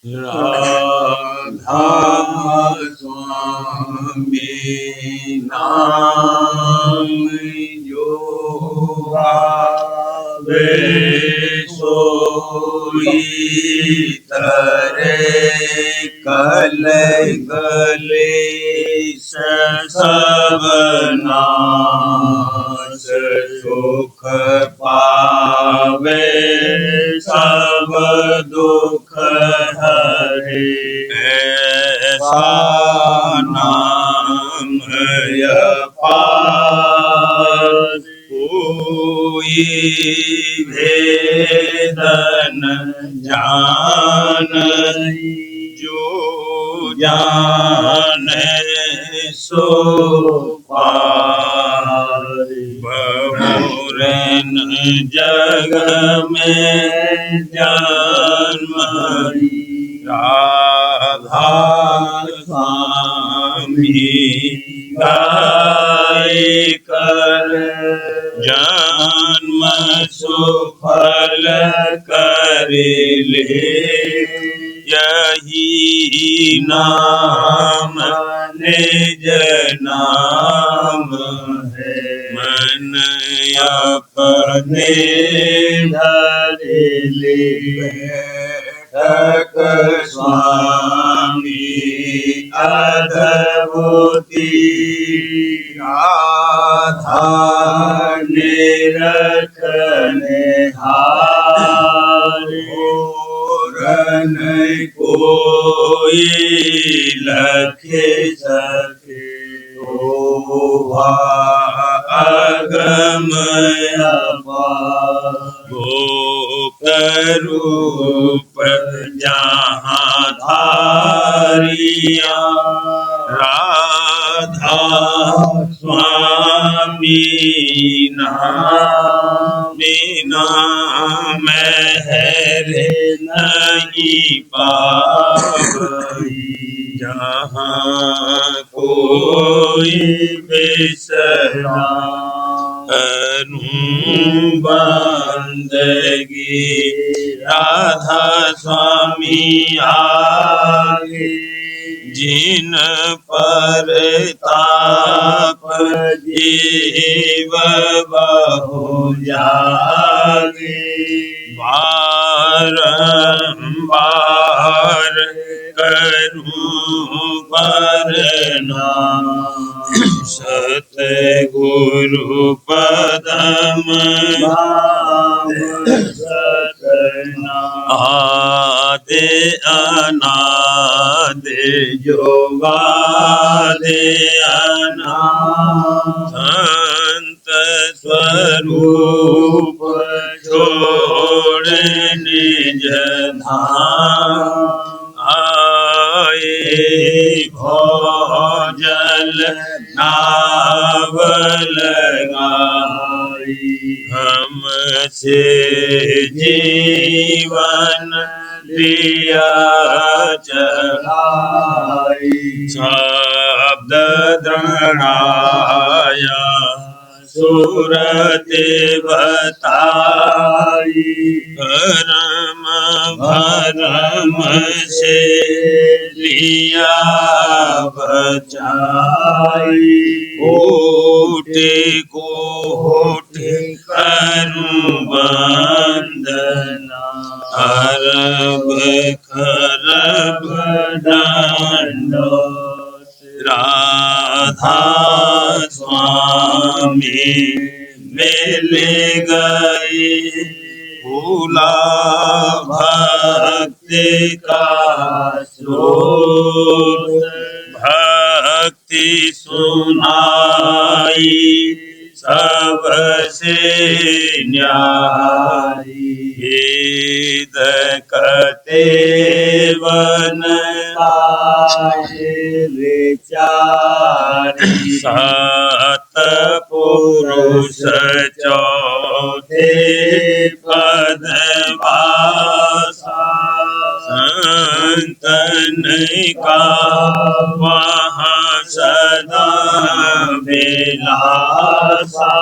राधा स्वामी नाम जो गावे सोई तरे कल गले सब नाश सुख पावे सब दुख हरे ऐसा नाम अपार कोई भेदन जानहि जो जाने सो पार बहुरन जग में जन्म राधा स्वामी गाय कर जन्म सुफल कर ले यही नाम निज नाम है मन अपने धर ले बैठक स्वामी अद्भुति राधा निरखने हार नहीं कोई लखे सके अगम अपार गोप रूप जहाँ धारिया राधा स्वामी नाम बिना मेरे नहीं पावई जहाँ कोई बिसरा बंदगी राधा स्वामी आगे जिन पर ताप जीव बहु जागे बारंबार करूं वरना सतगुरु पदम सतना आदि अनादि जोगादि अनादि संत स्वरूप छोड़ निज धाम आए भोजल नाव लगाई हमसे जीवन लिया चढ़ाई शब्द दृढ़ाया सूरत बताई परम भरम से लिया बचाई कोटि कोटि करूं वंदना अरब खरब दंडोत राधा स्वामी मिल गए भूला भक्ति का स्रोत भक्ति सुनाई सबसे न्यारी वेद कते वन विचारी सात पुरुष चौथे पद वासा संतन का वहाँ सदा बेलासा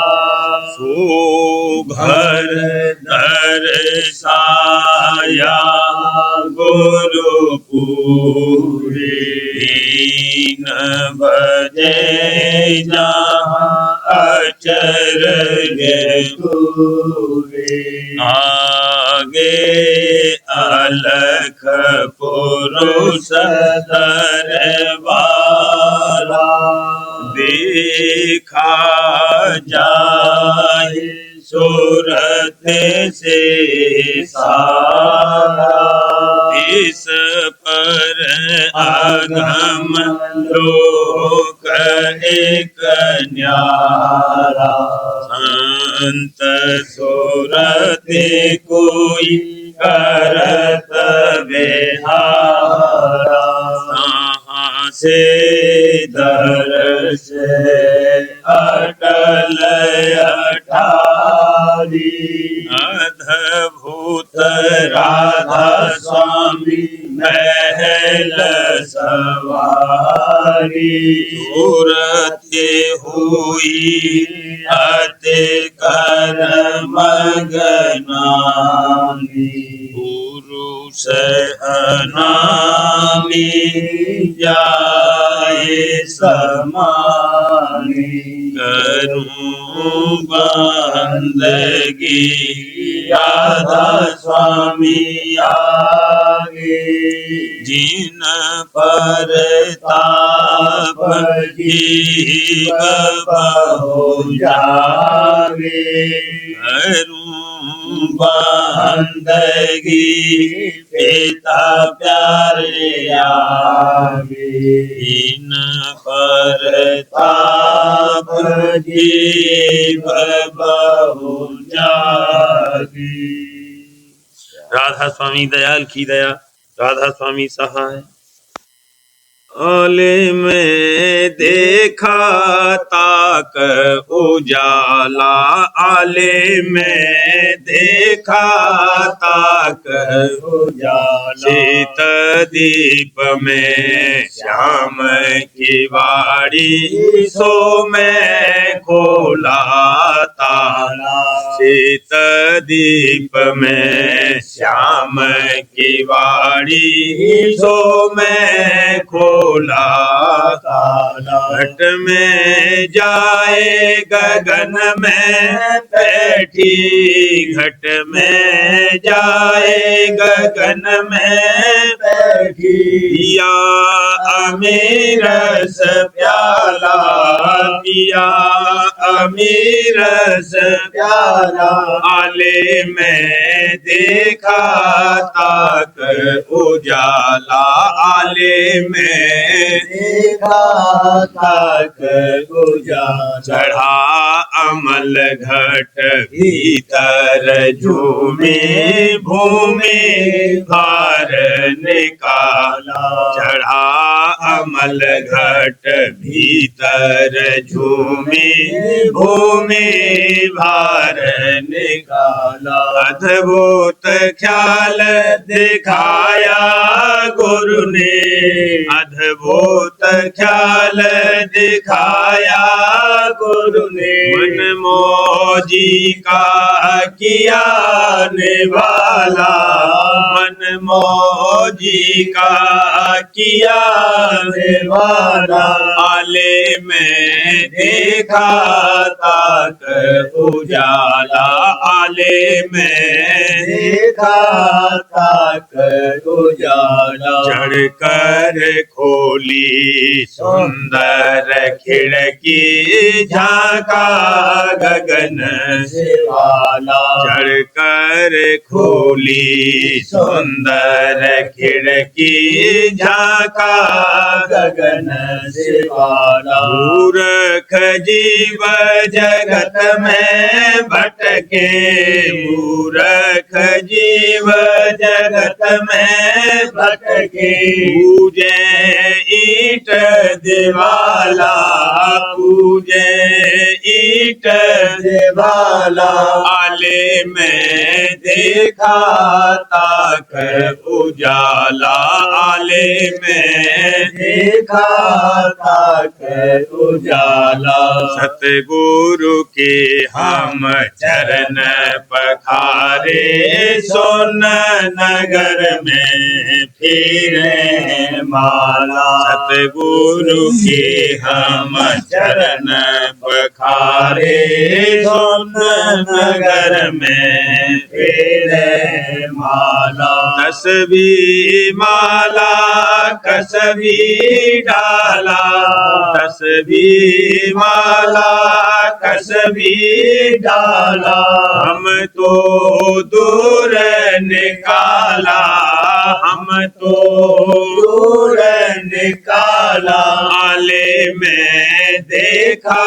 सुघर दर्शाया गुरु पूरे। दीन बजे जहाँ अचरज पूरे। आगे अलख पुरुष दरबारा। देखा जाए सूरत से सारा। इस पर आगम लोक एक न्यारा। संत सूरत कोई करत विहारा। कहाँ से दर्श अटल अठारी। अद्भुत राधा स्वामी महल सवारी। सूरत हुई अति कर्म गनानी। पुरुष अनामी जाए समानी। करूं बंदगी राधा स्वामी आगे। जिन पर ताप जीव बहु जागे। करूं बंदगी पिता प्यारे आगे। इन पर ताप जीव बहु जागे। राधा स्वामी दयाल की दया, राधा स्वामी सहाय। ओले में देखा ताक उजाला। आले में देखा ताक उजाला। शीत दीप में श्याम की वाड़ी। सो में खोला ताला। शीत दीप में श्याम की वाड़ी। सो में खोला ताला। घट में जाए गगन में बैठी। घट में जाए गगन में बैठी। या अमीरस प्याला। पिया अमीरस प्याला। आले में देखा ताक उजाला। आले में देखा ताक उजाला। चढ़ा अमल घट भीतर झूमे। भूमि भार निकाला। चढ़ा अमल घट भीतर झूमे। भूमि भार निकाला। अद्भुत ख्याल दिखाया गुरु ने। अद्भुत ख्याल दिखाया गुरु ने। मन मौजी का किया निवाला। मन मौजी का किया निवाला। आले में देखा ताक उजाला। आले में देखा ताक उजाला। चढ़ कर खोली सुंदर खिड़की। झांका गगन से वाला। चढ़ कर खोली सुंदर खिड़की। झांका गगन से वाला। मूर्ख जीव जगत में भटके। मूर्ख जीव जगत में भटके। पूजे ईट दिवाला। पूजे ईट दिवाला। आले में देखा ताक उजाला। आले में देखा ताक उजाला। सतगुरु के हम चरण पखारे, सोन नगर में फिरे माला। सतगुरु के हम चरण पखारे, सोन नगर में फिरे माला। तस्बीह माला कसबी डाला, तस्बीह माला कसबी डाला। हम तो दूर निकाला, हम तो दूर निकाला। आले में देखा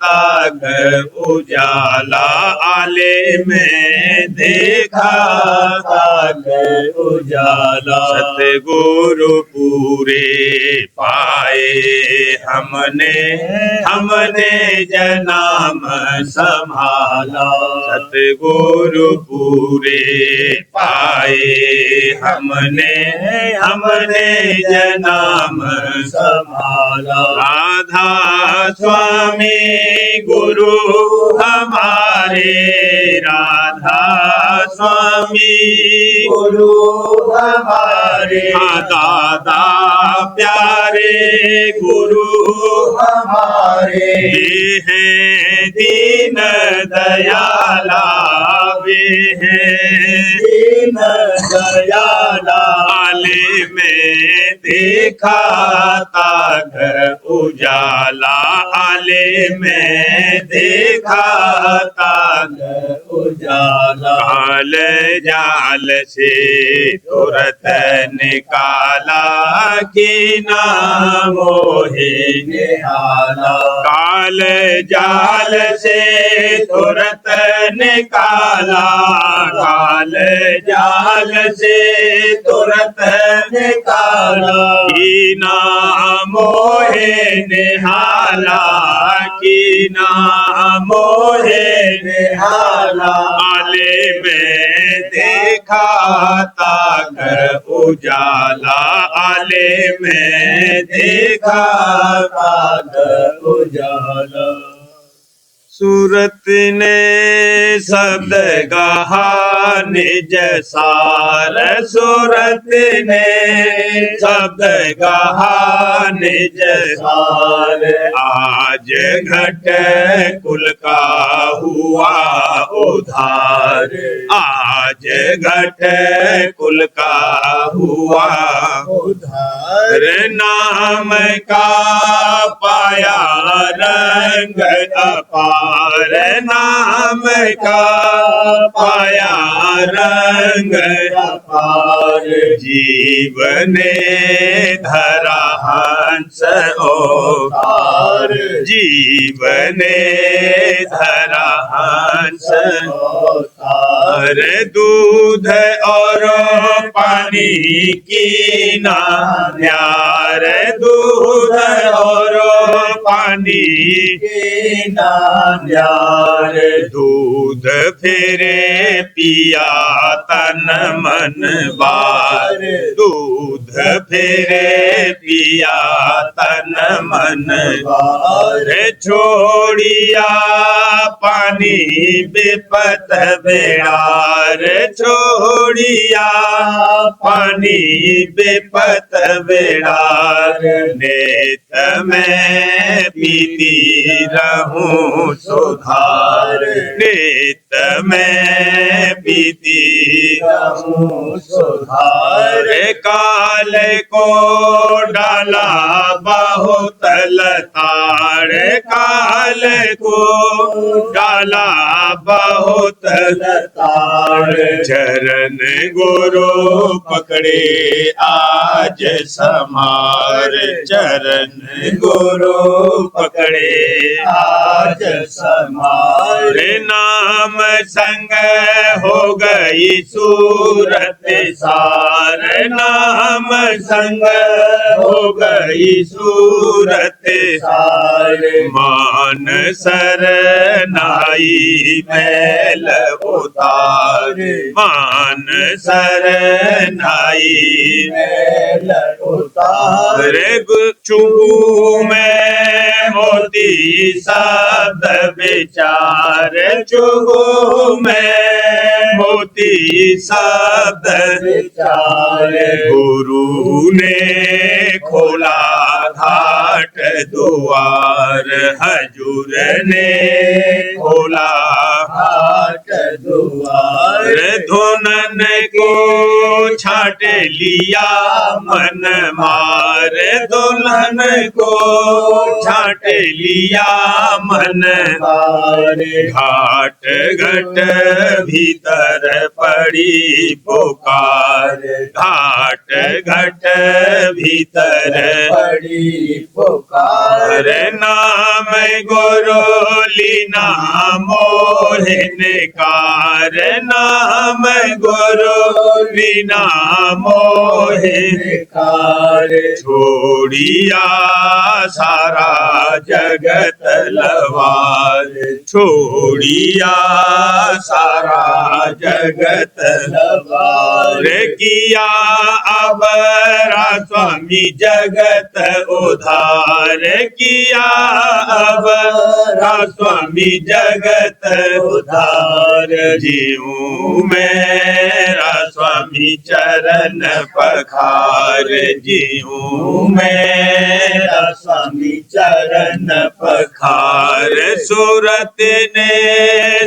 ताक उजाला, आले में देखा ताक उजाला। सतगुरु पूरे पाए हमने, हमने जनाम संभाला। सतगुरु पूरे पाए हमने, हमने जनाम संभाला। राधा स्वामी गुरु हमारे, राधा स्वामी गुरु हमारे। दादा प्यारे गुरु हमारे। वे हैं दीन दयाला, वे हैं दीन दयाला। आले में देखा ताक उजाला, आले में देखा ताक उजाला। काल जाल से तुरत निकाला, कि ना मोहे निहाला। काल जाल से तुरत निकाला, काल जाल से तुरत निकाला। कि ना मोहे निहाला, कि ना मोहे निहाला। आले में देखा ताक उजाला, आले में देखा ताक उजाला। सूरत ने शब्द गहा निज सार, सूरत ने शब्द गहा निज सार। आज घट कुल का हुआ उधार, आज घट कुल का हुआ उधार। नाम का पाया रंग अपार, नाम का पाया रंग अपार। जीवने धरा हंस ओकार, जीवने धरा हंस ओकार। दूध और पानी की ना न्यार, दूध और पानी की ना न्यार। दूध फिरे पिया तन मन बार, दूध फिरे पिया तन मन बार। छोड़िया पानी विपत बेड़ार, छोड़िया पानी विपत बेड़ार। नेत में पीती रहूं सुधार, नेत में पीती रहूं सुधार। काल को डाला बहुत लताड़, काल को डाला बहुत लताड़। चरण गुरु पकड़े आज समार, चरण गुरु पकड़े आज समार। नाम संग हो गई सूरत सार, नाम संग हो गई सूरत सार। मान सर नाई मैल उतार, मान सर नाई मैल मैल उतार रे चुगू में मोती शब्द विचार चुगू में मोती शब्द विचार गुरु ने खोला घाट द्वार हजूर ने खोला घाट द्वार धुनन को छाट लिया मन मार दुल्हन को छाट लिया मन मार घाट घट भीतर पड़ी पुकार घाट घट भीतर पड़ी पुकार नाम गुरु लीना मोहिन कार नाम गुरु लीना मोहिन कार छोड़िया सारा जगत लवार छोड़िया सारा जगत लवार किया अब स्वामी जगत उधार किया अब स्वामी जगत उधार जीऊं मेरा स्वामी चरण पखार जीऊं मेरा स्वामी चरण पखार सूरत ने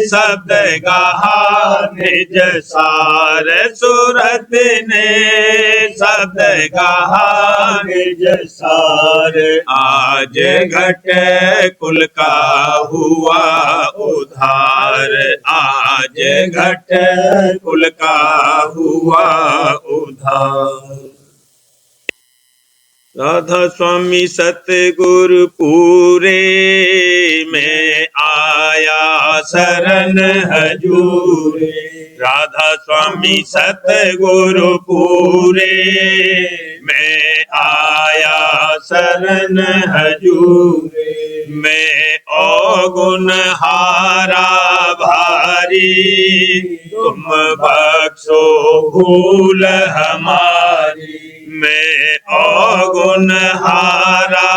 शब्द गाहा निज सार सूरत ने शब्द गाहा निज सार आज घट कुल का हुआ उधार आज घट कुल का हुआ उधार राधा स्वामी सतगुरु पूरे में आया शरण हजूरे राधा स्वामी सतगुरु पूरे में आया शरण हजूरे मैं अवगुण हारा भारी तुम बख्शो भूल हमारी मैं अवगुण हारा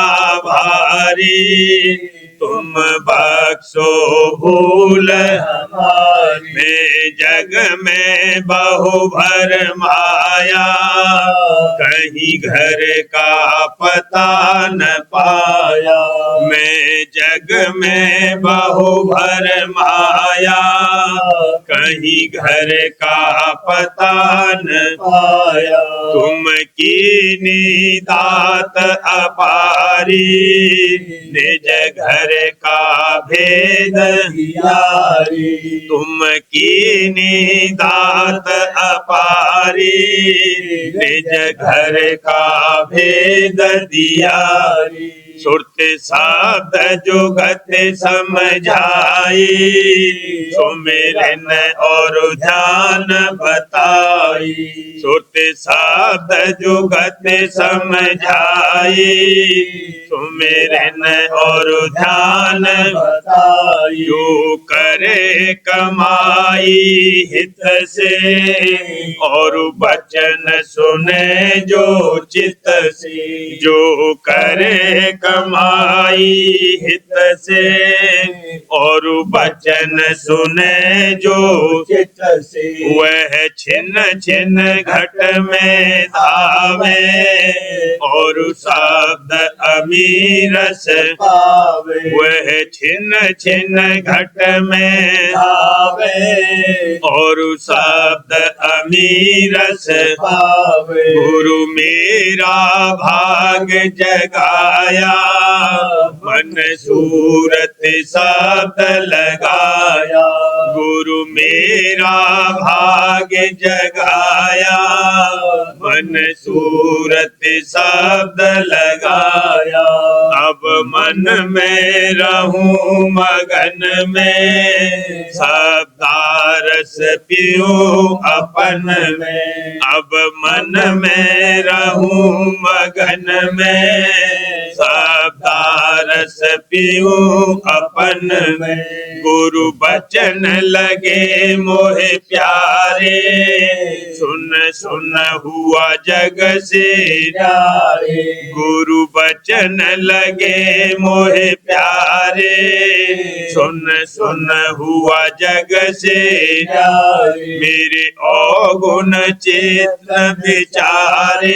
भारी तुम बख्शो भूल हमारी मैं जग में बहु भर माया कहीं घर का पता न पाया मैं जग में बहु भर माया कहीं घर का पता न पाया तुम कीनी दात अपारी निज घर का भेद यारी तुम कीनी दात अपारी निज घर का भेद दियारी सुरत शब्द जुगत समझाई सुमिरन और ध्यान बताई सुरत शब्द जुगत समझाई सुमिरन और ध्यान बताई जो करे कमाई हित से और वचन सुने जो चित से जो करे कमाई हित से और वचन सुने जो चित से वह छिन्न छिन्न घट में धावे और शब्द अमीरस पावे वह छिन्न छिन्न घट में आवे और शब्द अमीरस पावे गुरु मेरा भाग जगाया मन सूरत शब्द लगाया गुरु मेरा भाग जगाया मन सूरत शब्द लगाया अब मन में रहूं मगन में शब्दारस पीऊं अपन में अब मन में रहूं मगन में शब्दारस रस पीऊं अपन में। गुरु बचन लगे मोहे प्यारे, सुन सुन हुआ जग से प्यारे। गुरु बचन लगे मोहे प्यारे, सुन सुन हुआ जग से प्यारे। मेरे अवगुण चित्त विचारे,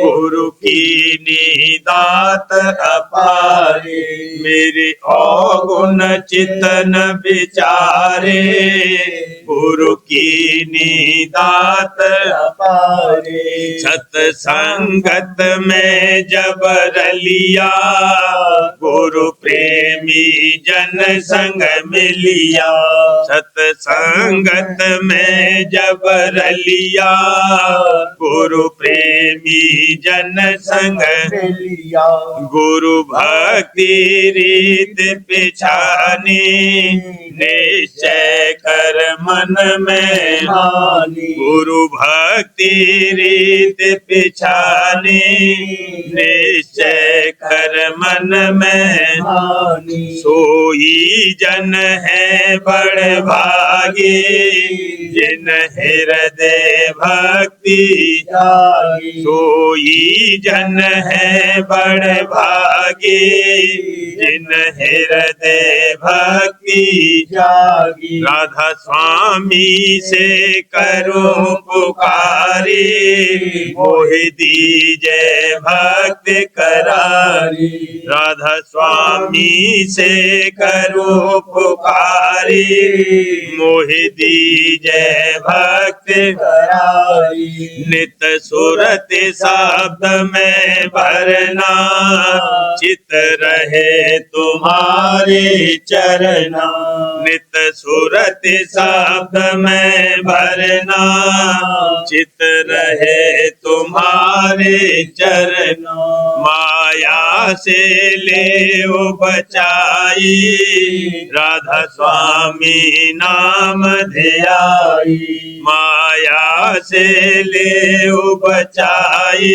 गुरु की निदात अपारे। मेरे अवगुण चितन विचारे, गुरु की निदात अपारे। सत्संगत में जब रलिया, गुरु प्रेमी जन संग मिलिया। सत्संगत में जब रलिया, गुरु प्रेमी जन संग मिलिया। गुरु भक्ति रीत पिछानी, निश्चय कर मन में हानि। गुरु भक्ति रीत पिछानी, निश्चय कर मन में हानि। सोई जन है बड़ भागी, जिन हृदय भक्ति जागी। सोई जन है बड़ भागी, जिन हृदय भक्ति जागी। राधा स्वामी से करूं पुकारी, मोहि दीजे भक्त करारी। राधा स्वामी से करूं पुकारी, मोहि दीजे भक्त करारी। नित सुरत शब्द में भरना, चित रहे तुम्हारे चरना। नित सुरत शब्द में भरना, चित रहे तुम्हारे चरना। माया से ले बचाई, राधा स्वामी नाम ध्याई। माया से ले बचाई,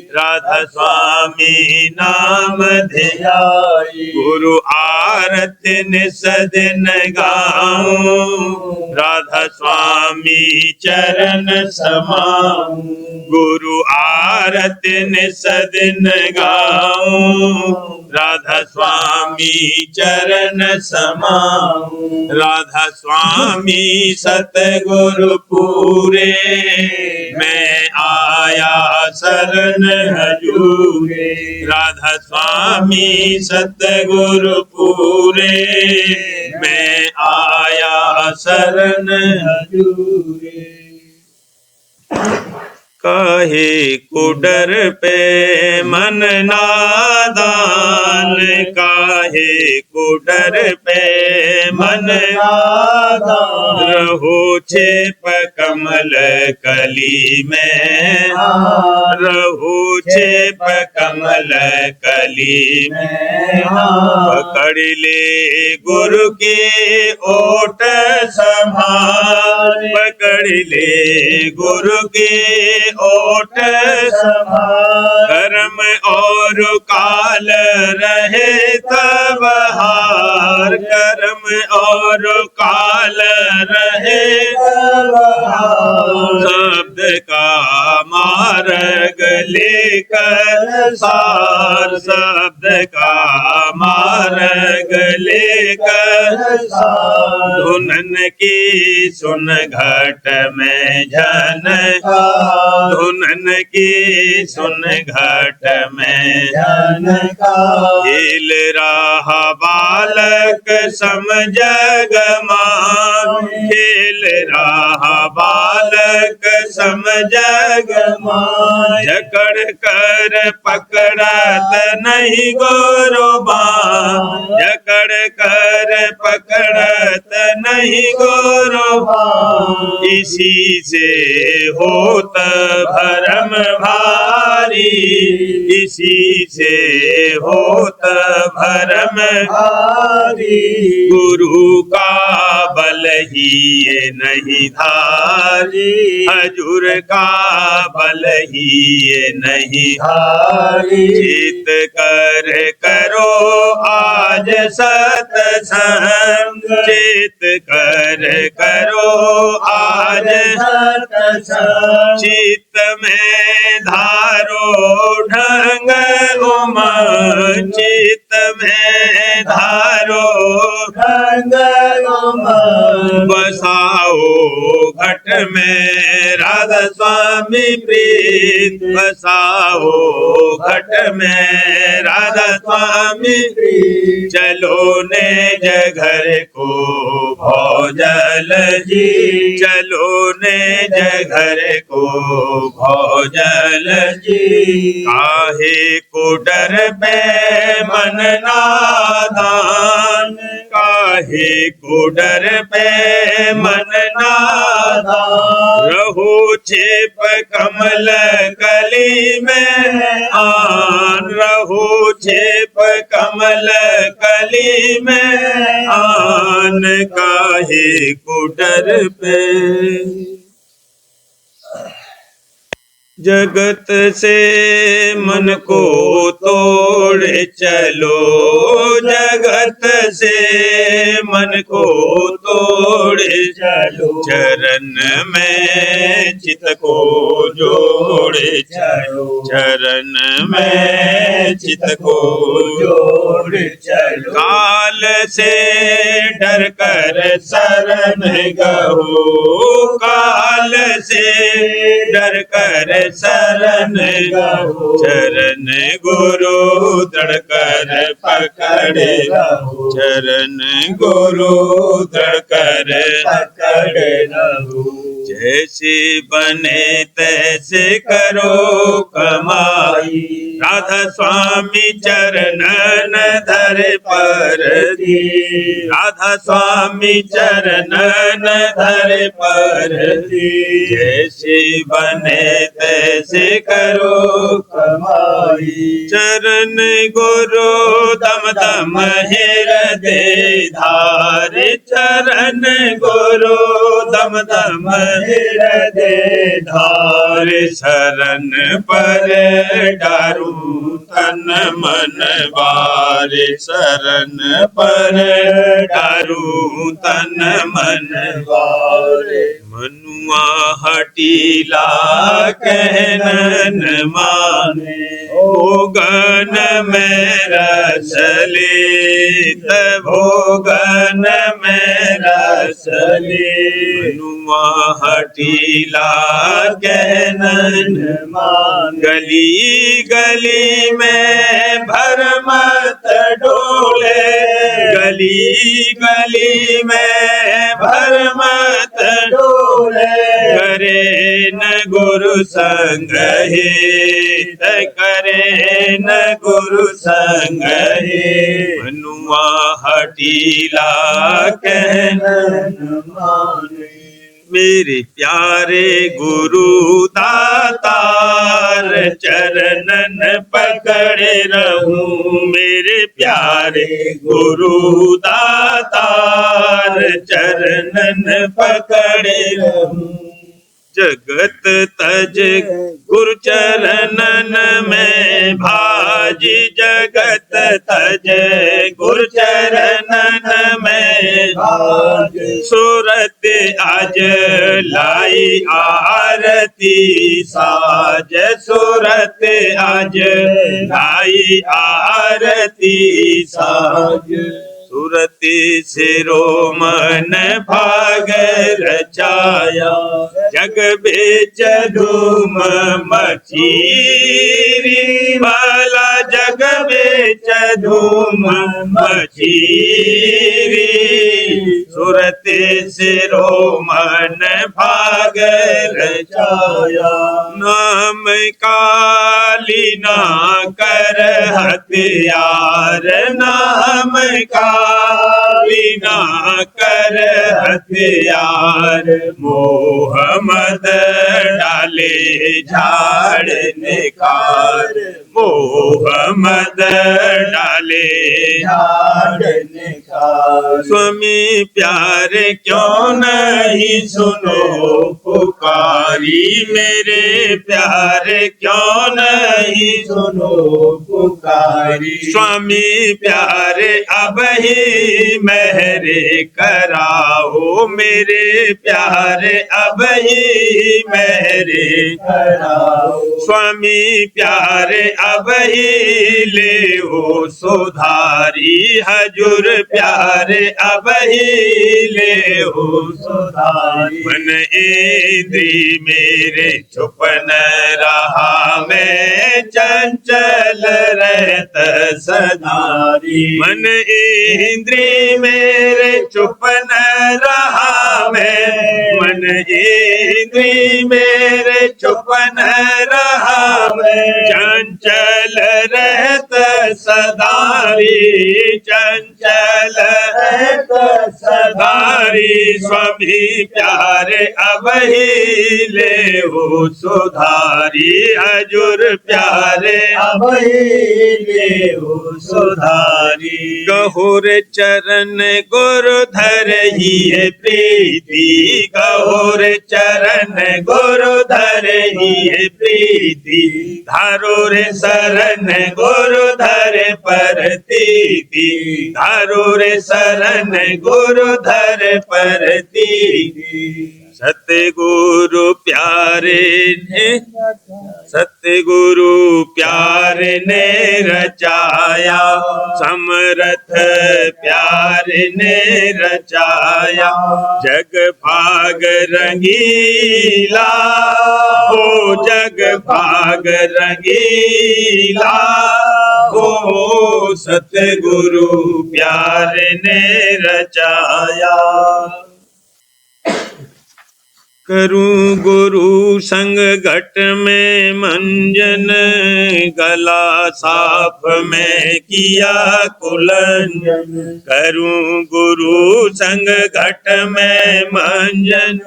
राधा स्वामी नाम ध्याई। गुरु आरती निस दिन गाऊं, राधा स्वामी चरण समाऊं। गुरु आरती निस दिन गाऊं, राधा स्वामी चरण समाऊं। राधा स्वामी सतगुरु पूरे, मैं आया शरण हजूरे। राधा स्वामी सतगुरु पूरे, मैं आया शरण हजूरे। काहे कुडर पे मन नादान, काहे कुडर पे मन नादान। रहो छेप कमल कली में, रहो छेप कमल कली में। पकड़ ले गुरु के ओट संभाल, पकड़ ले गुरु के ओट संभाल। कर्म और काल रहे तब हार, कर्म और काल रहे तब हार। शब्द का मार्ग लेकर सार, शब्द का मार्ग लेकर सार। धुनन की सुन घट में झनकार, धुनन की सुन घट में झनकार। हिल रहा बालक समझग मान, खेल रहा बालक समझग मान। जकड़ कर पकड़त नहीं गोरोबान, जकड़ कर पकड़त नहीं गोरोबान। इसी से होत भरम भारी, इसी से होत भरम भारी। गुरु का बल ही ये नहीं धारी, हजूर का बल ही ये नहीं धारी। चित कर करो आज सत्संग, चित कर करो आज सत्संग। चित में धारो ढंग उमंग, चित में धारो ढंग उमंग। बसाओ घट में राधा स्वामी प्रीत, बसाओ घट में राधा स्वामी प्रीत। चलो नेज घर को भौजल जी, चलो नेज घर को भौजल जी। काहे को डर पे मन नादान, काहे को डर पे मन नादान। रहो छिप कमल कली में आन, रहो छिप कमल कली में आन। काहे को डर पे जगत से मन को तोड़ चलो, जगत से मन को तोड़ चलो। चरण में चित को जोड़ चलो, चरण में चित को जोड़ चलो। काल से डर कर शरण गहो, काल से डर कर शरण गहो। चरण गुरु दृढ़ कर पकड़े रहो, चरण गुरु दृढ़ कर पकड़े रहो। जैसे बने तैसे करो कमाई, राधा स्वामी चरणन धर पर दी, राधा स्वामी चरणन धर पर दी। जैसे बने तैसे करो कमाई, चरण गुरु दम दम हृदय धार, चरण गुरु दम दम हृदय धार। शरण पर डारू तन मन बार, शरण पर डारू तन मन बार। मनुआ हटीला कहनन माने, भोगन में रस लेत, भोगन में रस ले। मनुआ हटीला कहनन मान, गली गली में भरमत डोले, गली गली में भरमत डोले। करे न गुरु संग हित, करे न गुरु संग हित। मनुआ हटीला कहनन माने, मेरे प्यारे गुरु दातार चरणन पकड़े रहूं, मेरे प्यारे गुरु दातार चरणन पकड़े रहूं। जगत तज गुरु चरणन में भाजी, जगत तज गुरु चरणन में भाजी। सूरत आज लाई आरती साज, सूरत आज लाई आरती साज। सुरति सिरो मन भाग रचाया, जग बेच धूम मचीरी, वाला जग बेच धूम मचीरी। सुरति सिरो मन भाग रचाया, नाम काली ना कर हथियार, नाम काली ना कर हथियार। मोह मद डाले झाड़ निकार, मोह मद डाले झाड़ निकार। पुकारी। स्वामी प्यारे क्यों नहीं सुनो पुकारी, मेरे प्यारे क्यों नहीं सुनो पुकारी। स्वामी प्यारे अब ही मेरे कराओ, मेरे प्यारे अब ही मेरे कराओ। स्वामी प्यारे अब ही ले ओ सुधारी, हजूर प्यारे अब ही ले ओ सुधारी। मन इंद्री मेरे चुप न रहा, मैं चंचल रहत सदारी। मन इंद्री मेरे चुप न रहा, मैं मन इंद्री मेरे चुप न रहा, मैं चंचल रहत सदारी, चंचल रहत सदारी। स्वामी प्यारे अब ही ले ओ सुधारी, हजूर प्यारे अब ही ले ओ सुधारी। गहुर चरण गुरु धर ही है प्रीति, गहुर चरण गुरु धर ही है प्रीति। धारो रे शरण गुरु धर परतीति, धारो रे शरण गुरु धर परतीति। सतगुरु प्यारे ने, सतगुरु प्यारे ने रचाया, समरथ प्यारे ने रचाया। जग भाग रंगीला हो, जग भाग रंगीला हो, सतगुरु प्यारे ने रचाया। करूं गुरु संग घट में मंजन, गला साफ में किया कुलंजन। करूं गुरु संग घट में मंजन,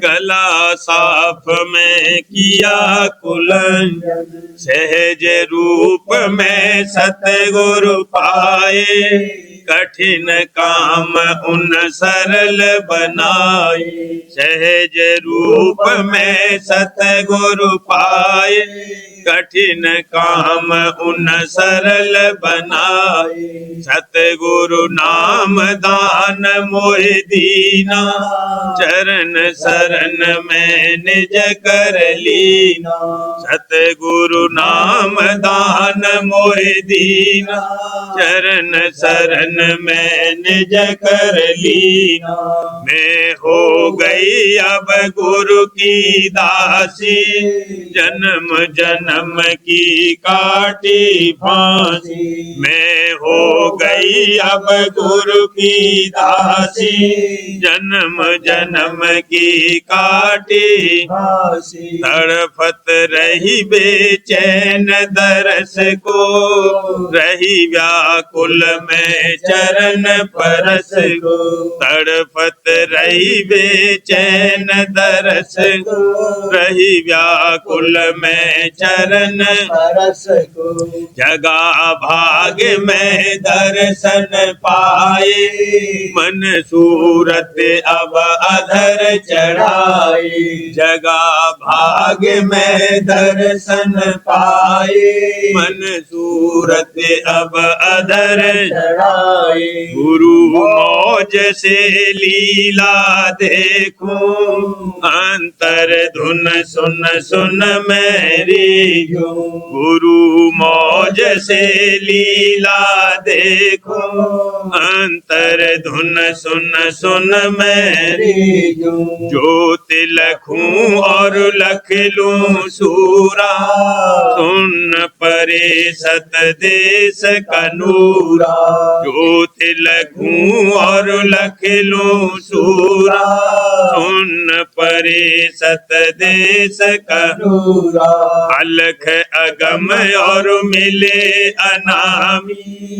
गला साफ में किया कुलंजन। सहज रूप में सतगुरु पाए, कठिन काम उन सरल बनाए। सहज रूप में सतगुरु पाए, कठिन काम उन सरल बनाए। सतगुरु नाम दान मोहि दीना, चरण शरण में निज कर लीना। सतगुरु नाम दान मोहि दीना, चरण शरण में निज कर लीना। मैं हो गई अब गुरु की दासी, जन्म जन्म की काटी फांसी। मैं हो गई अब गुरु की दासी, जन्म जन्म की काटी फांसी। तड़फत रही बेचैन दरस को, रही व्याकुल में चरण परस को। तड़फत रही बेचैन दरस को, रही व्याकुल में चरण परस को। जगा भाग में दर्शन पाए, मन सूरत अब अधर चढ़ाए। जगा भाग में दर्शन पाए, मन सूरत अब अधर चढ़ाए। गुरु मौज से लीला देखूं, अंतर धुन सुन सुन मेरी जूं। गुरु मौज से लीला देखूं, अंतर धुन सुन सुन मेरी जूं। ज्योत लखूं और लख लूं सूरा, सुन परे सत देश कनूरा। ज्योत लखूं और लख लूं सूरा, सुन परे सत देश कनूरा। अल अलख अगम और मिले अनामी,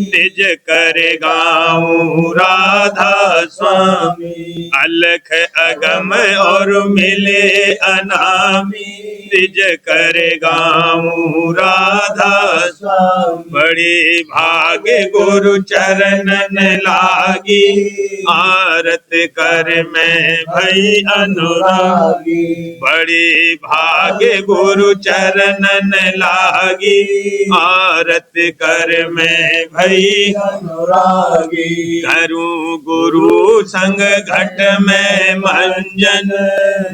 निज कर गाऊं राधा स्वामी। अलख अगम और मिले अनामी, निज कर गाऊं राधा स्वामी। बड़ी भाग्य गुरु चरणन लागी, आरत कर मैं भई अनुरागी। बड़ी भाग्य गुरु चरणन लागी, आरत कर मैं भई अनुरागी। करूं गुरु संग घट में मंजन,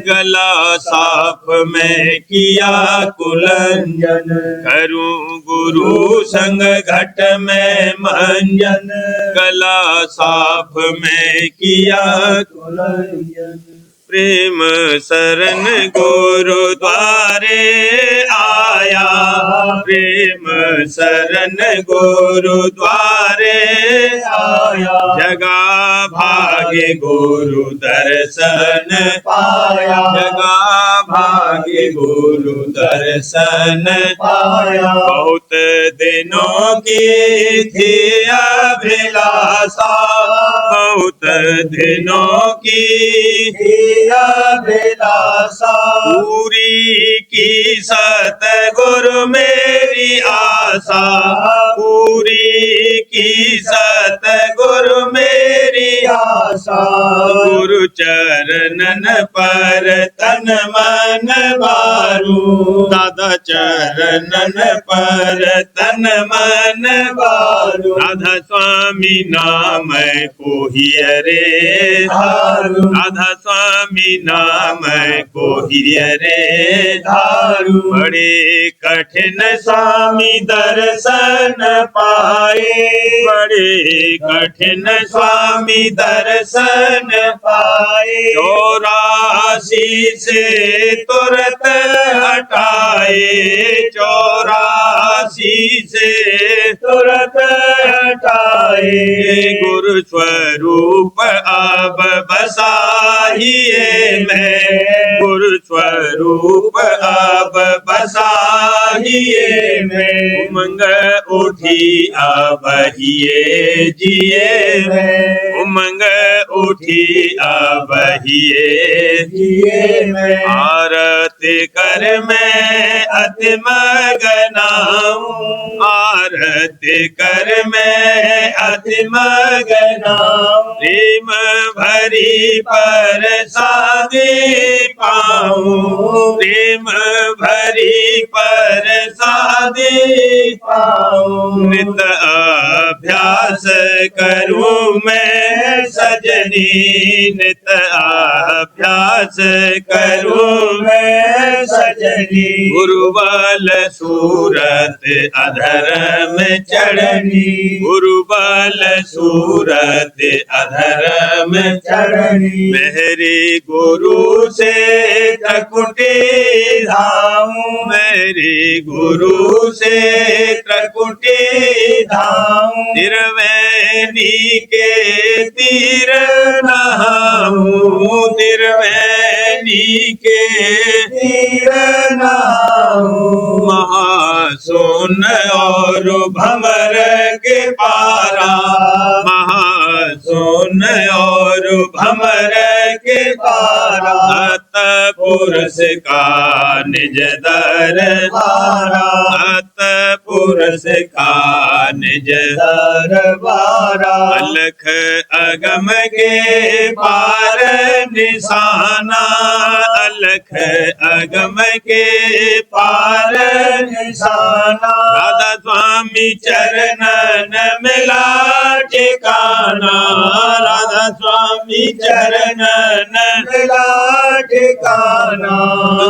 गला साफ में किया कुलंजन। करूं गुरु संग घट में मंजन, गला साफ में किया कुलंजन। प्रेम शरण गुरुद्वारे आया, प्रेम शरण गुरुद्वारे आया। जगा भाग्य गुरु दर्शन पाया, जगा भाग्य गुरु दर्शन पाया। बहुत दिनों की थी अभिलाषा, बहुत दिनों की अभिलाषा। पूरी की सतगुरु मेरी आशा, पूरी की सतगुरु मेरी आशा। गुरु चरणन पर तन मन बारू, दादा चरणन पर तन मन बारू। राधा स्वामी नाम कोहिए रे धारू, राधा स्वामी नाम कोहिए रे धारू। बड़े कठिन स्वामी दर्शन पाए, बड़े कठिन स्वामी दर्शन पाए। 84 से तुरत हटाए, 84 से तुरत हटाए। गुरु स्वरूप अब बसाहिए मैं, गुरु स्वरूप अब बसाहिए मैं। उमंग उठी अब हिए जिए मैं, उमंग उठी अब हिए जिए मैं। आरती कर मैं अति मगनाऊं, आरती कर मैं अति मगनाऊं। प्रेम भरी प्रसादी पाऊं, प्रेम भरी प्रसादी पाऊं। नित अभ्यास करूं मैं सजनी, नित अभ्यास करूं मैं सजनी। गुरुबल सूरत अधर में चढ़नी, गुरुबल सूरत अधर में चढ़नी। मेरी गुरु से त्रकुटी धाऊं, मेरी गुरु से त्रकुटी धाऊं। त्रिवेणी के तीर नहाऊं, त्रिवेणी के तीर नहाऊं। महासोन और भंवर के पारा, महासोन और भंवर के पारा। सतपुरुष का निज दरबारा, सतपुरुष का निज दरबारा। अलख अगम के पार निशाना, अलख अगम के पार निशाना। राधा स्वामी चरणन मिला ठिकाना, राधा स्वामी चरणन मिला ठिकाना।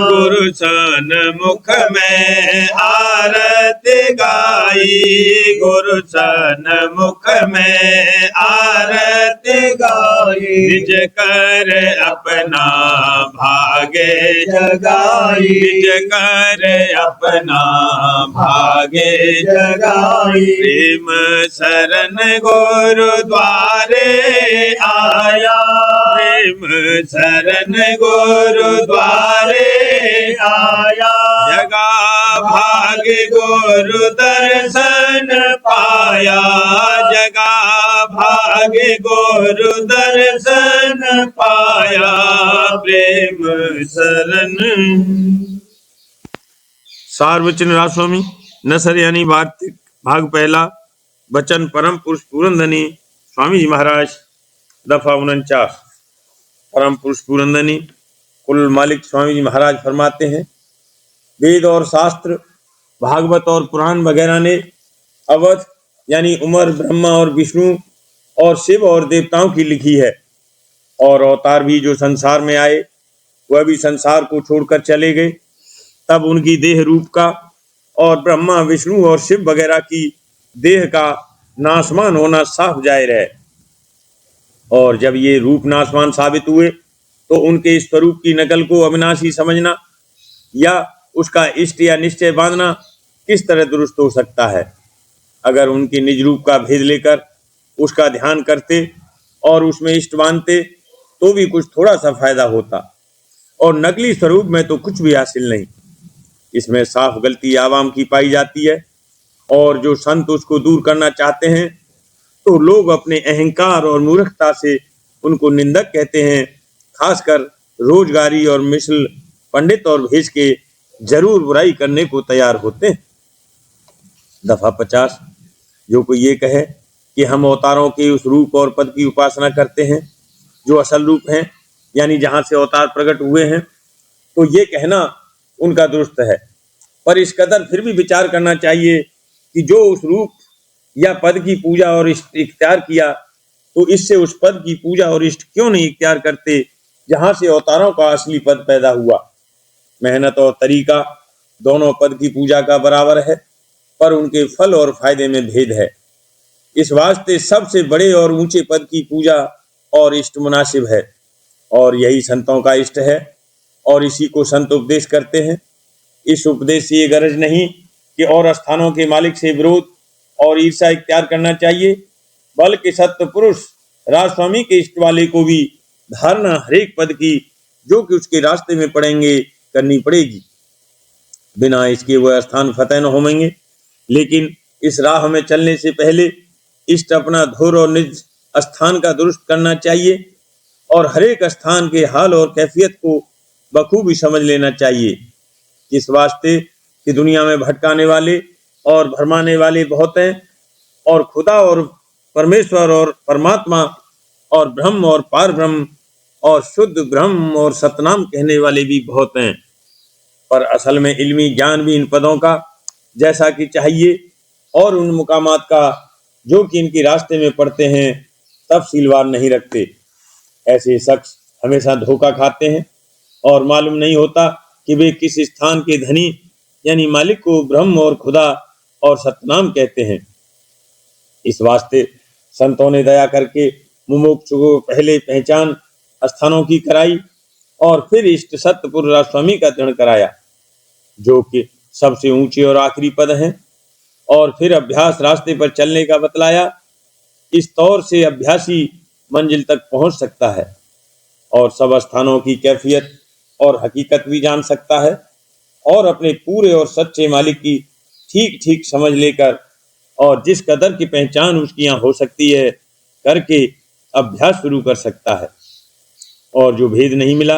गुरु सन मुख में आरती गाई, गुरु सन मुख में आरती गाई। निज कर अपना भागे जगाई, निज कर अपना भागे जगाई। प्रेम शरण गुरुद्वारे आया, प्रेम शरण गुरुद्वारे आया। जगा भाग्य गुरु दर्शन पाया, जगा भाग्य गुरु दर्शन पाया, प्रेम शरण। सार्वचन राजस्वामी नसर यानी वार्तिक भाग पहला, वचन परम पुरुष पूरनधनी स्वामी जी महाराज, दफा 49। परम पुरुष पूरनधनी कुल मालिक स्वामी जी महाराज फरमाते हैं, वेद और शास्त्र, भागवत और पुराण वगैरह ने अवध यानी उमर, ब्रह्मा और विष्णु और शिव और देवताओं की लिखी है, और अवतार भी जो संसार में आए वह भी संसार को छोड़कर चले गए। तब उनकी देह रूप का और ब्रह्मा, विष्णु और शिव वगैरह की देह का नाशमान होना साफ जाहिर है। और जब ये रूप नाशवान साबित हुए तो उनके स्वरूप की नकल को अविनाशी समझना या उसका इष्ट या निश्चय बांधना किस तरह दुरुस्त हो सकता है। अगर उनके निज रूप का भेद लेकर उसका ध्यान करते और उसमें इष्ट बांधते तो भी कुछ थोड़ा सा फायदा होता, और नकली स्वरूप में तो कुछ भी हासिल नहीं। इसमें साफ गलती आवाम की पाई जाती है, और जो संत उसको दूर करना चाहते हैं तो लोग अपने अहंकार और मूर्खता से उनको निंदक कहते हैं। खासकर रोजगारी और मिसल पंडित और भेज के जरूर बुराई करने को तैयार होते हैं। दफा 50, जो कोई ये कहे कि हम अवतारों के उस रूप और पद की उपासना करते हैं जो असल रूप हैं, यानी जहां से अवतार प्रकट हुए हैं, तो ये कहना उनका दुरुस्त है। पर इस कदर फिर भी विचार करना चाहिए कि जो उस रूप या पद की पूजा और इष्ट इख्तियार किया, तो इससे उस पद की पूजा और इष्ट क्यों नहीं इख्तियार करते जहां से अवतारों का असली पद पैदा हुआ। मेहनत और तरीका दोनों पद की पूजा का बराबर है, पर उनके फल और फायदे में भेद है। इस वास्ते सबसे बड़े और ऊंचे पद की पूजा और इष्ट मुनासिब है, और यही संतों का इष्ट है, और इसी को संत उपदेश करते हैं। इस उपदेश से ये गरज नहीं कि और स्थानों के मालिक से विरोध और ईर्ष्या इख्तियार करना चाहिए, बल्कि सत्य पुरुष राजस्वामी के इष्ट वाले को भी धारणा हरेक पद की जो कि उसके रास्ते में पड़ेंगे करनी पड़ेगी। बिना इसके वह स्थान फतेह न होंगे। लेकिन इस राह में चलने से पहले इष्ट अपना धुर और निज स्थान का दुरुस्त करना चाहिए, और हरेक स्थान के हाल और कैफियत को बखूबी समझ लेना चाहिए। इस वास्ते कि दुनिया में भटकाने वाले और भरमाने वाले बहुत हैं, और खुदा और परमेश्वर और परमात्मा और ब्रह्म और पार ब्रह्म और शुद्ध ब्रह्म और सतनाम कहने वाले भी बहुत हैं। पर असल में इल्मी ज्ञान भी इन पदों का जैसा कि चाहिए और उन मुकामात का जो कि इनके रास्ते में पड़ते हैं तफसीलवार नहीं रखते। ऐसे शख्स हमेशा धोखा खाते हैं, और मालूम नहीं होता कि वे किस स्थान के धनी यानी मालिक को ब्रह्म और खुदा और सतनाम कहते हैं। इस वास्ते संतों ने दया करके मुमुक्षु को पहले पहचान स्थानों की कराई, और फिर इष्ट सत्यपुर राजस्वामी का दृढ़ कराया, जो कि सबसे ऊंचे और आखिरी पद हैं, और फिर अभ्यास रास्ते पर चलने का बतलाया। इस तौर से अभ्यासी मंजिल तक पहुंच सकता है, और सब स्थानों की कैफियत और हकीकत भी जान सकता है, और अपने पूरे और सच्चे मालिक की ठीक ठीक समझ लेकर और जिस कदर की पहचान उसकी यहाँ हो सकती है करके अभ्यास शुरू कर सकता है। और जो भेद नहीं मिला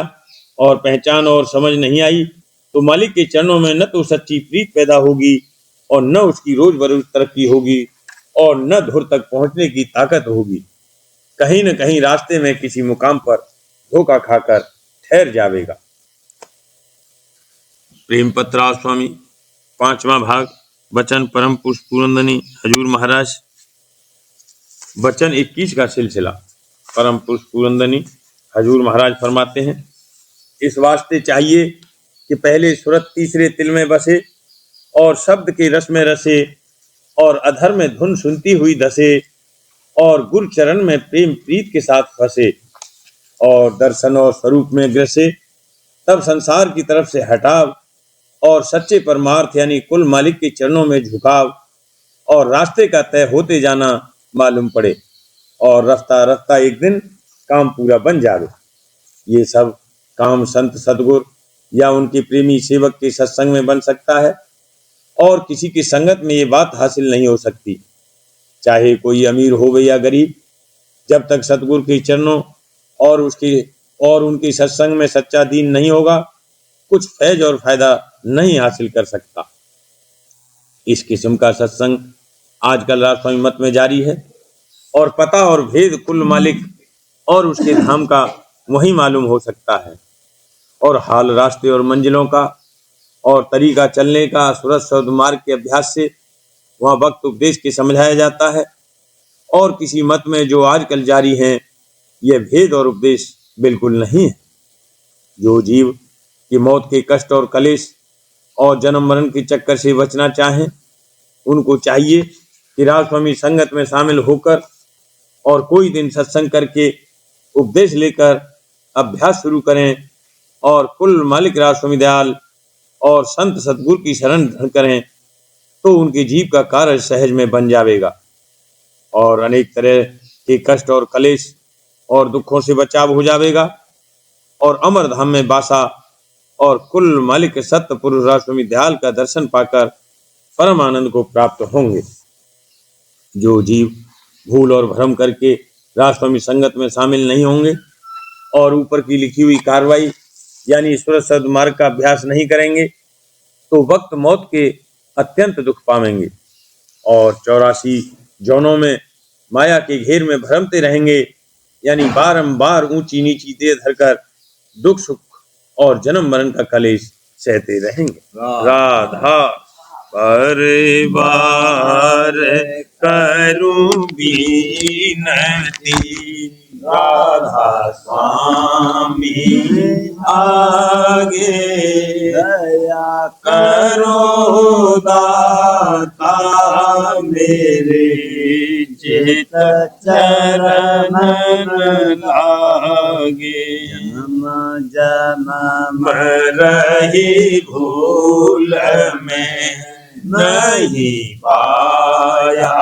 और पहचान और समझ नहीं आई, तो मालिक के चरणों में न तो सच्ची प्रीत पैदा होगी, और न उसकी रोज बरोज तरक्की होगी, और न धुर तक पहुंचने की ताकत होगी। कहीं न कहीं रास्ते में किसी मुकाम पर धोखा खाकर ठहर जाएगा। प्रेम पत्रा स्वामी 5वां भाग, वचन परम पुरुष पूरनधनी हजूर महाराज, वचन 21 का सिलसिला। परम पुरुष पूरनधनी हजूर महाराज फरमाते हैं, इस वास्ते चाहिए कि पहले सूरत तीसरे तिल में बसे, और शब्द के रस में रसे, और अधर में धुन सुनती हुई धसे, और गुरु चरण में प्रेम प्रीत के साथ फंसे, और दर्शन और स्वरूप में ग्रसे। तब संसार की तरफ से हटाव और सच्चे परमार्थ यानी कुल मालिक के चरणों में झुकाव, और रास्ते का तय होते जाना मालूम पड़े, और रफ्ता रफ्ता एक दिन काम पूरा बन जावे। ये सब काम संत सदगुरु या उनके प्रेमी सेवक के सत्संग में बन सकता है, और किसी की संगत में ये बात हासिल नहीं हो सकती। चाहे कोई अमीर हो या गरीब, जब तक सतगुरु के चरणों और उनकी सत्संग में सच्चा दीन नहीं होगा, कुछ फैज और फायदा नहीं हासिल कर सकता। इस किस्म का सत्संग आजकल राजस्वामी मत में जारी है, और पता और भेद कुल मालिक और उसके धाम का वही मालूम हो सकता है। और हाल रास्ते और मंजिलों का और तरीका चलने का सूरज शब्द मार्ग के अभ्यास से वह वक्त उपदेश के समझाया जाता है। और किसी मत में जो आजकल जारी हैं, यह भेद और उपदेश बिल्कुल नहीं है। जो जीव की मौत के कष्ट और कलेश और जन्म मरण के चक्कर से बचना चाहें, उनको चाहिए कि राजस्वामी संगत में शामिल होकर और कोई दिन सत्संग करके उपदेश लेकर अभ्यास शुरू करें और कुल मालिक राजस्वामी दयाल और संत सतगुरु की शरण ग्रहण करें, तो उनके जीव का कार्य सहज में बन जाएगा और अनेक तरह के कष्ट और कलेश और दुखों से बचाव हो जाएगा और अमर धाम में बासा और कुल मालिक सत्य पुरुष राजस्वामी दयाल का दर्शन पाकर परम आनंद को प्राप्त होंगे। जो जीव भूल और भ्रम करके राजस्वामी संगत में शामिल नहीं होंगे और ऊपर की लिखी हुई कार्रवाई यानी ईश्वर शब्द मार्ग का अभ्यास नहीं करेंगे, तो वक्त मौत के अत्यंत दुख पाएंगे और 84 जौनों में माया के घेर में भ्रमते रहेंगे, यानी बारंबार ऊंची नीची देह धरकर दुख सुख और जन्म मरण का कलेश सहते रहेंगे। राधा परिवार करूं बीनती, राधा स्वामी आगे दया करो दाता मेरे, चित चरण लागे। जन्म जन्म रही भूल में नहीं पाया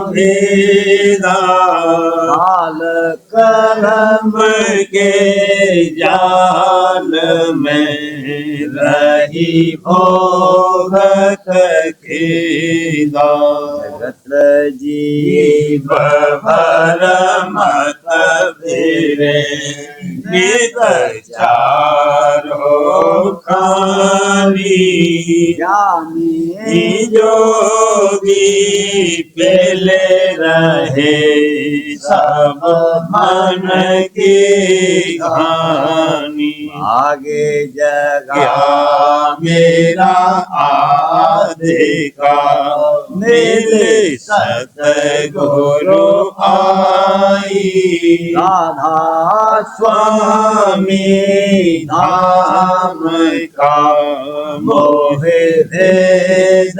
भेदा, काल कलम के जाल में रही भोगत खेदा। जगत जीव भर मत फिरे नित चारो खानी, ज्ञानी जोगी पेले रहे सब मन की कहानी। आगे जगा क्या मेरा आदि का मेरे सतगुरु आई, राधा स्वामी धाम का मोहे भेद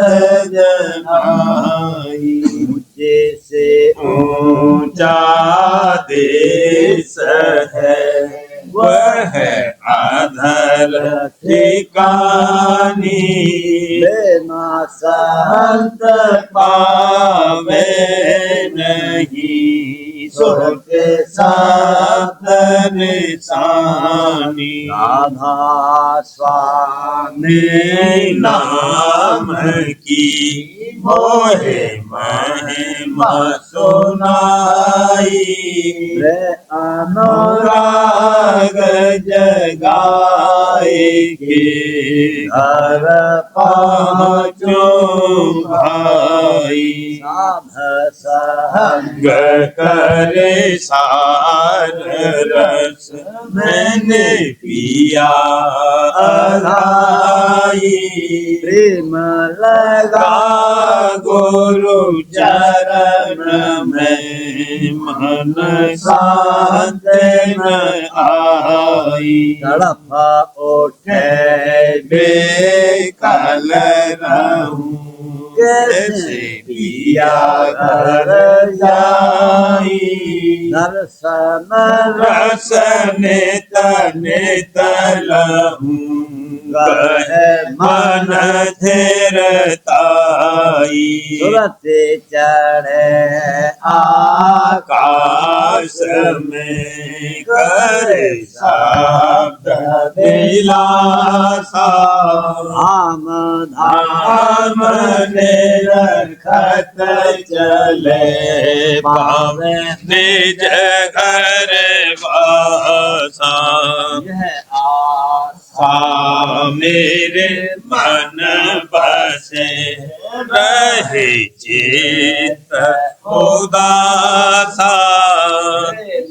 जनाई। ऊंचे से ऊंचा देश है वह अधर ठिकानी, लेना संत पावे नहीं सुर के साथ निशानी। राधा स्वामी नाम की मोहे महिमा सुनाई, रे अनुराग जगाए के घर पाँचों भाई। साध सहंग करे सार रस मैंने पिया अधाई, प्रेम लगा गुरु चरण में मन शांत न आई। तड़प उठे बेकल रहूं कैसे पिया घर जाई, दर्शन रसन तन लहूं मन थिरताई। सूरत चढ़े आकाश में करे शब्द दिलासा, धाम धाम सामने रखत चले पावे निज घर वासा यह आशा मेरे मन बसे रहे चित उदासा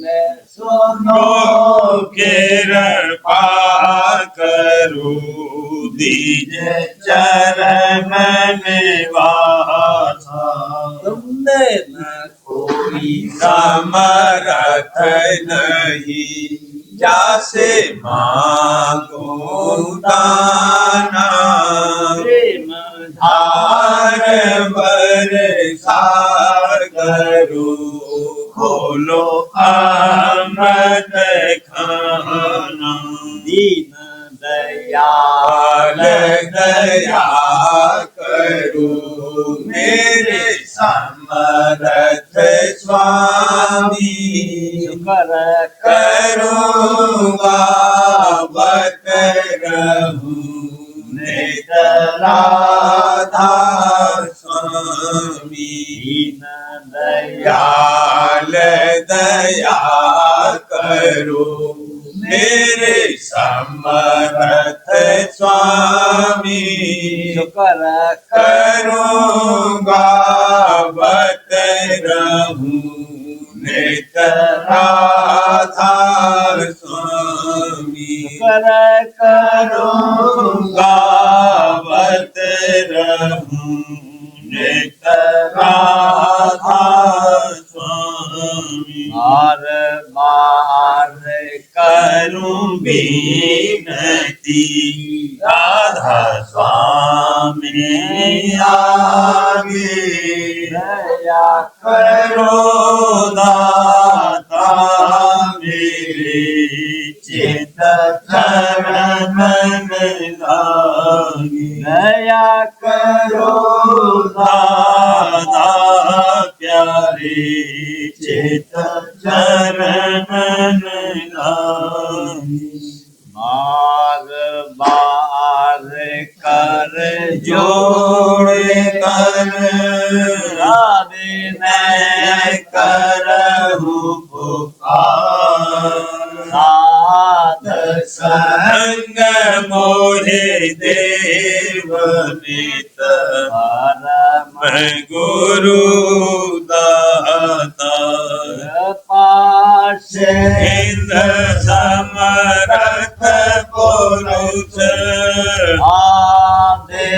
मैं सुनो कृपा करो दीज चरण निवासा तुमने न कोई समरथ नहीं जासे मांगो दाना प्रेम धार बरसा करो खोलो अमृत खाना दीन दयाल दया करो मेरे समर्थ स्वामी कर करूँगा बत रहूं नित राधा स्वामी दीन दयाल दया करो मेरे समर्थ स्वामी कर करूँगा बत रहूं नित राधा स्वामी करूँगा बत रहूं नित राधा स्वामी बार बार करूं विनती राधा स्वामी आगे दया करो दाता मेरे चित चरण लागे दया करो दाता प्यारे चित चरण लागे बार बार कर जोड़ कर राधे मैं करहूँ पुकार साध संग मोहे देव नित परम गुरु दाता पाश इंद्र समरथ पुरुष आदे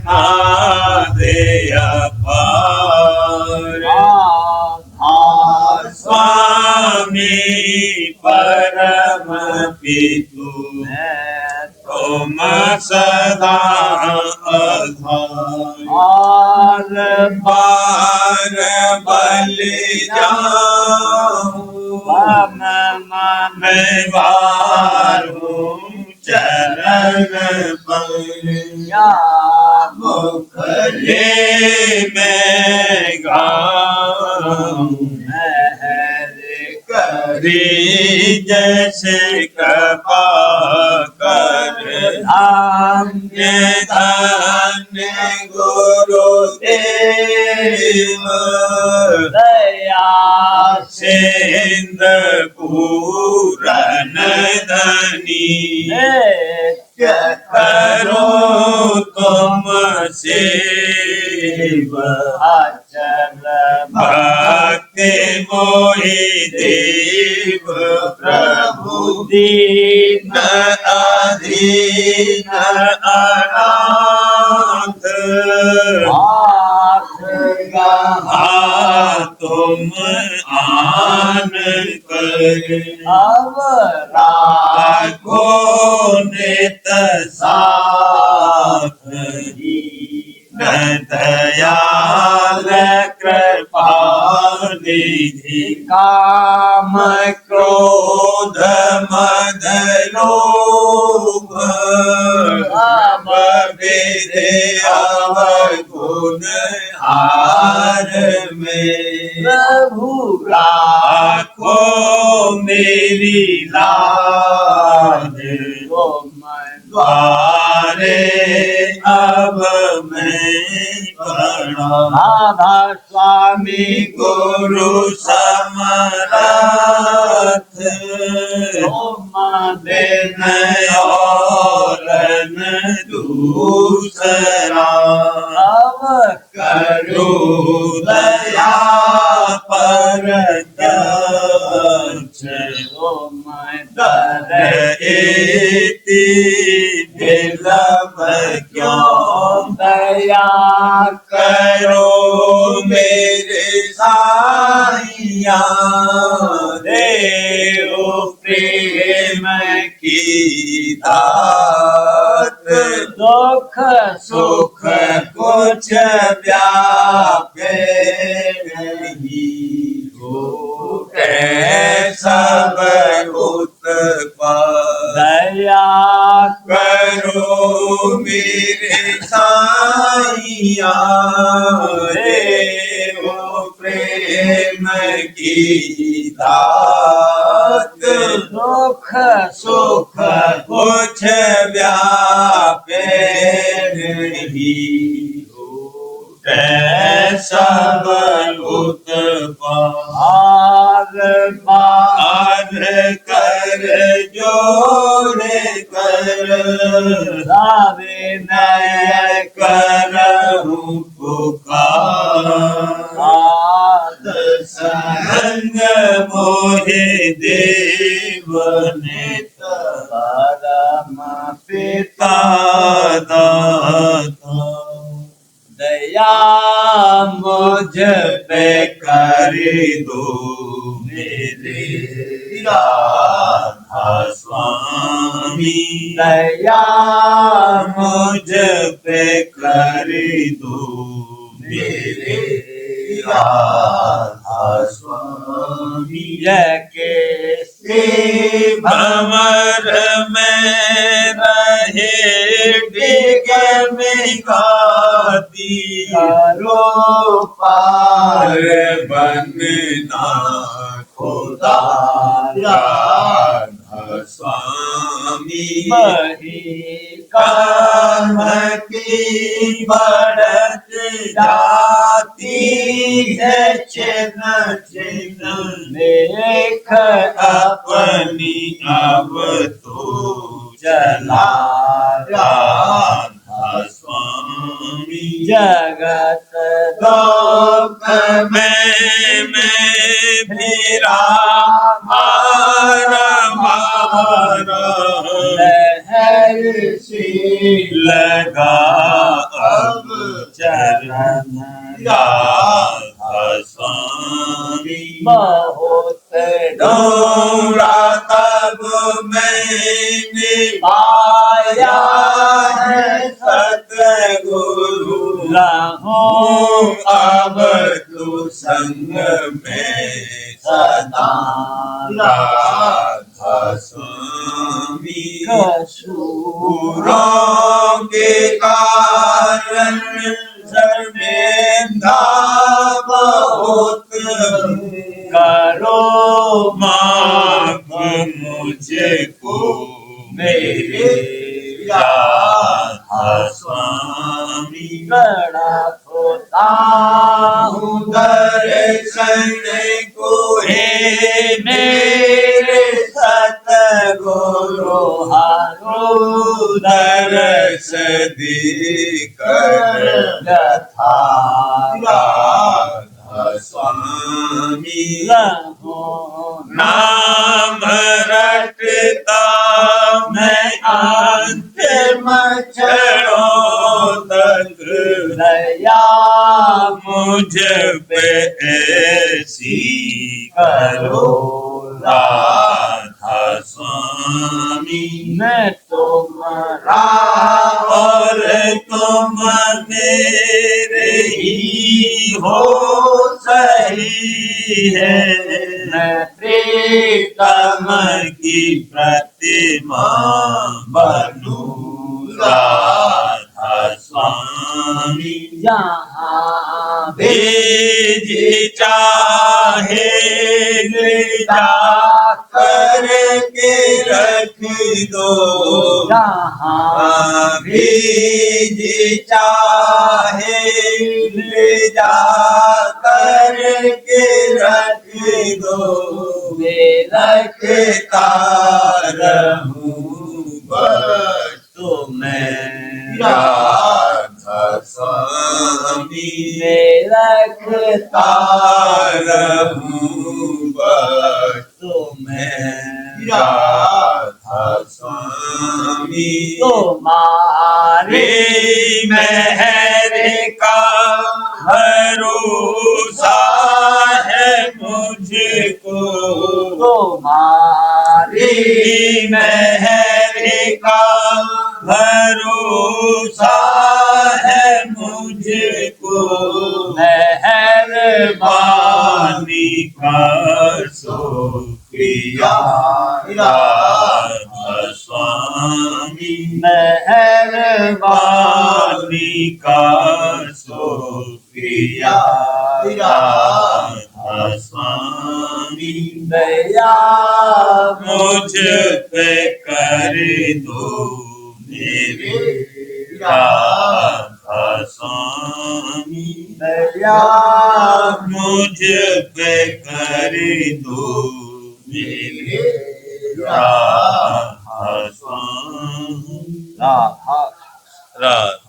आदे अपार आधार स्वामी परम पितु तुम सदा आधार आर बार बलि जाऊं मन मैं वारूं चरण पर या मुखले में गाऊं महर करी जैसे कृपा कर धन्य धन्य गुरुदेव दया सेंद्र पूरन धनी करो तुम सेव अचल भक्ति मोहि देव प्रभु दीन अधीन अनाथ हाथ गहा तुम आन कर अब राखो नित साथ दयाल कृपा निधि काम क्रोध मद लोभ अब विधि अवगुण हार में प्रभु राखो मेरी लाज राम द्वारे अब मैं राधा स्वामी गुरु समरथ तुम बिन और न दूसरा अब करो दया पर दक्ष तुम दर दर एति विलंब क्यों दया करो मेरे साइया देव प्रेम की दात दुख सुख कुछ व्यापे नहीं छूटे सब उत्पाद दया करो मेरे साइया देव प्रेम की दात दुख सुख कुछ व्यापे नहीं छूटे सब उत्पाद पार कर जोड़े कर दावे नय करहूँ पुकार आद संग मोहे देव नित परम पिता दाता दया मुझ पे कर दो मेरे राधा स्वामी दया मुझ पे कर दो मेरे राधा स्वामी के भंवर में रहे डिगम गाती करो पार बनना खुदा राधा स्वामी बही कर्म की बढ़त जाती है चिन्ह चिन्ह देख अपनी अब तो चला राधा स्वामी जगत लोक में फिरा मारा लहर सी लगा अब चरण राधा स्वामी बहुत डोरा तब मैंने पाया है सतगुरु रहूं अब तू संग में सदा राधा स्वामी कसूरों के कारण शर्मिंदा बहुत करो माफ मुझको मेरे राधा स्वामी बड़ा होता हूँ दर्शन को हे मेरे सतगुरु हारो दरस देकर यथा राधा स्वामी रहूं नाम रटता मैं अंतिम क्षणों तक दया मुझ पे ऐसी करो राधा स्वामी मैं तुम्हारा और तुम मेरे ही हो सही है मैं प्रीतम तम की प्रतिमा बनूं राधा स्वामी जहाँ भेज चाहे ले जा करके रख दो, जहाँ भेज चाहे ले जा करके रख दो, मैं रखता रहूं बस तुम्हें राधा स्वामी, मैं रखता रहूं बस तुम्हें राधा स्वामी, तुम्हारे रे मेहर का भरोसा है मुझको, तुम्हारे रे मेहर का भरोसा है मुझको, मेहरबानी पानी का शुक्रिया राधा स्वामी, मेहरबानी पानी का शुक्रिया राधा स्वामी, दया मुझ पे कर दो मेरे राधा स्वामी, दया मुझ पे कर दो मेरे राधा स्वामी, राधा राधा